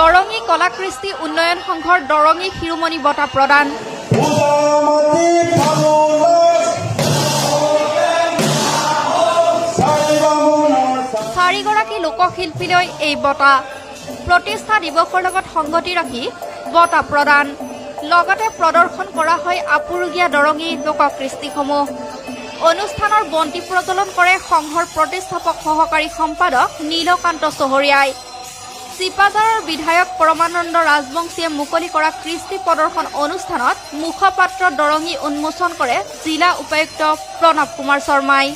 দৰঙী কলাকৃষ্টি উন্নয়ন সংঘৰ দৰঙী শিৰোমণি বঁটা প্ৰদান। চাৰিগৰাকী লোকশিল্পীলৈ এই বঁটা। প্ৰতিষ্ঠা দিৱসৰ লগত সংগতি ৰাখি বঁটা প্ৰদান। লগতে প্ৰদৰ্শন কৰা হয় আপুৰুগীয়া দৰঙী লোককৃষ্টিসমূহ। অনুষ্ঠানৰ বন্তি প্ৰজ্বলন কৰে সংঘৰ প্ৰতিষ্ঠাপক সহকাৰী সম্পাদক নীলকান্ত চহৰীয়াই। চিপাঝাৰৰ বিধায়ক পৰমানন্দ ৰাজবংশীয়ে মুকলি কৰা কৃষ্টি প্ৰদৰ্শন অনুষ্ঠানত মুখপাত্ৰ দৰঙী উন্মোচন কৰে জিলা উপায়ুক্ত প্ৰণৱ কুমাৰ শৰ্মাই।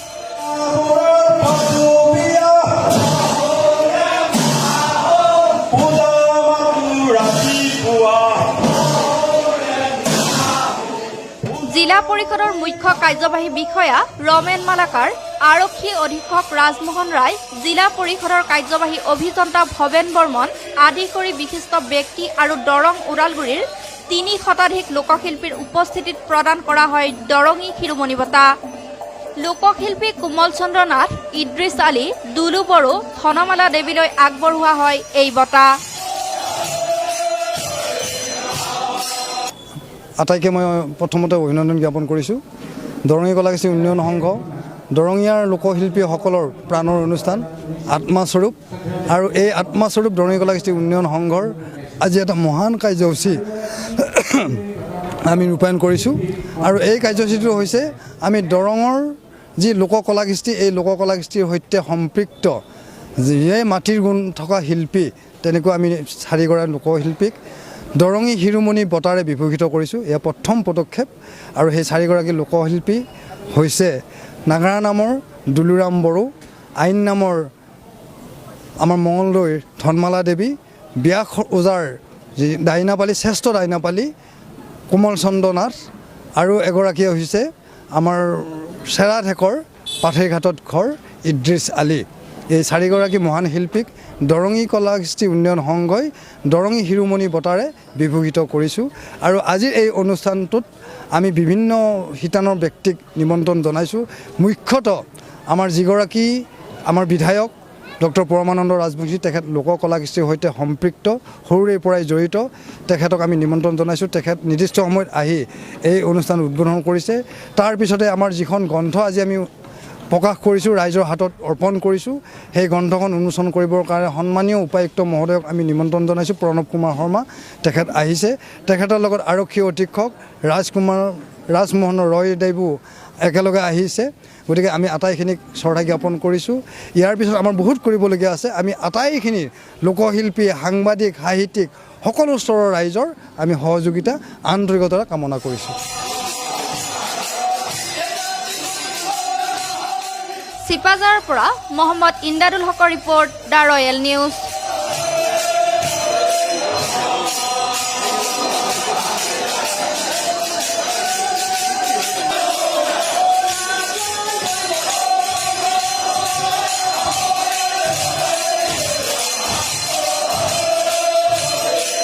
জিলা পৰিষদৰ মুখ্য কাৰ্যবাহী বিষয়া ৰমেন মালাকাৰ, আৰক্ষী অধীক্ষক ৰাজমোহন ৰায়, জিলা পৰিষদৰ কাৰ্যবাহী অভিযন্তা ভৱেন বৰ্মন আদি কৰি বিশিষ্ট ব্যক্তি আৰু দৰং ওদালগুৰিৰ ৩০০ শতাধিক লোকশিল্পীৰ উপস্থিতিত প্ৰদান কৰা হয় দৰঙী শিৰোমণি বঁটা। লোকশিল্পী কোমল চন্দ্ৰ নাথ, ইদ্ৰিছ আলী, দুলু বড়ো, ধনমালা দেৱীলৈ আগবঢ়োৱা হয় এই বঁটা। আটাইকে মই প্ৰথমতে অভিনন্দন জ্ঞাপন কৰিছোঁ। দৰঙী কলাকৃষ্টি উন্নয়ন সংঘ দৰঙীয়াৰ লোকশিল্পীসকলৰ প্ৰাণৰ অনুষ্ঠান আত্মাস্বৰূপ, আৰু এই আত্মাস্বৰূপ দৰঙী কলাকৃষ্টি উন্নয়ন সংঘৰ আজি এটা মহান কাৰ্যসূচী আমি ৰূপায়ণ কৰিছোঁ। আৰু এই কাৰ্যসূচীটো হৈছে আমি দৰঙৰ যি লোককলাকৃষ্টি, এই লোককলাকৃষ্টিৰ সৈতে সম্পৃক্ত যিয়ে মাটিৰ গুণ থকা শিল্পী, তেনেকুৱা আমি 4গৰাকী লোকশিল্পীক দৰঙী শিৰোমণি বঁটাৰে বিভূষিত কৰিছোঁ। এয়া প্ৰথম পদক্ষেপ। আৰু সেই 4গৰাকী লোকশিল্পী হৈছে নাগাৰা নামৰ দুলুৰাম বড়ো, আইন নামৰ আমাৰ মঙলদৈৰ ধনমালা দেৱী, ব্যাস ওজাৰ যি ডাইনাপালী, শ্ৰেষ্ঠ ডাইনাপালী কোমল চন্দ্ৰ নাথ, আৰু এগৰাকী হৈছে আমাৰ চেৰাঠেকৰ পাঠেৰঘাটত ঘৰ ইদ্ৰিছ আলী। এই 4গৰাকী মহান শিল্পীক দৰঙী কলাকৃষ্টি উন্নয়ন সংঘই দৰঙী শিৰোমণি বঁটাৰে বিভূষিত কৰিছোঁ। আৰু আজিৰ এই অনুষ্ঠানটোত আমি বিভিন্ন শিতানৰ ব্যক্তিক নিমন্ত্ৰণ জনাইছোঁ। মুখ্যতঃ আমাৰ যিগৰাকী আমাৰ বিধায়ক ডক্টৰ পৰমানন্দ ৰাজবংশী, তেখেত লোককলাকৃষ্টিৰ সৈতে সম্পৃক্ত, সৰুৰে পৰাই জড়িত, তেখেতক আমি নিমন্ত্ৰণ জনাইছোঁ। তেখেত নিৰ্দিষ্ট সময়ত আহি এই অনুষ্ঠান উদ্বোধন কৰিছে। তাৰপিছতে আমাৰ যিখন গ্ৰন্থ আজি আমি প্ৰকাশ কৰিছোঁ, ৰাইজৰ হাতত অৰ্পণ কৰিছোঁ, সেই গ্ৰন্থখন উন্মোচন কৰিবৰ কাৰণে সন্মানীয় উপায়ুক্ত মহোদয়ক আমি নিমন্ত্ৰণ জনাইছোঁ। প্ৰণৱ কুমাৰ শৰ্মা তেখেত আহিছে। তেখেতৰ লগত আৰক্ষী অধীক্ষক ৰাজমোহন ৰয়দেৱো একেলগে আহিছে। গতিকে আমি আটাইখিনিক শ্ৰদ্ধা জ্ঞাপন কৰিছোঁ। ইয়াৰ পিছত আমাৰ বহুত কৰিবলগীয়া আছে। আমি আটাইখিনি লোকশিল্পী, সাংবাদিক, সাহিত্যিক সকলো স্তৰৰ ৰাইজৰ আমি সহযোগিতা আন্তৰিকতাৰে কামনা কৰিছোঁ। চিপাঝাৰৰ পৰা মহম্মদ ইমদাদুল হকৰ ৰিপৰ্ট, দ্য ৰয়েল নিউজ।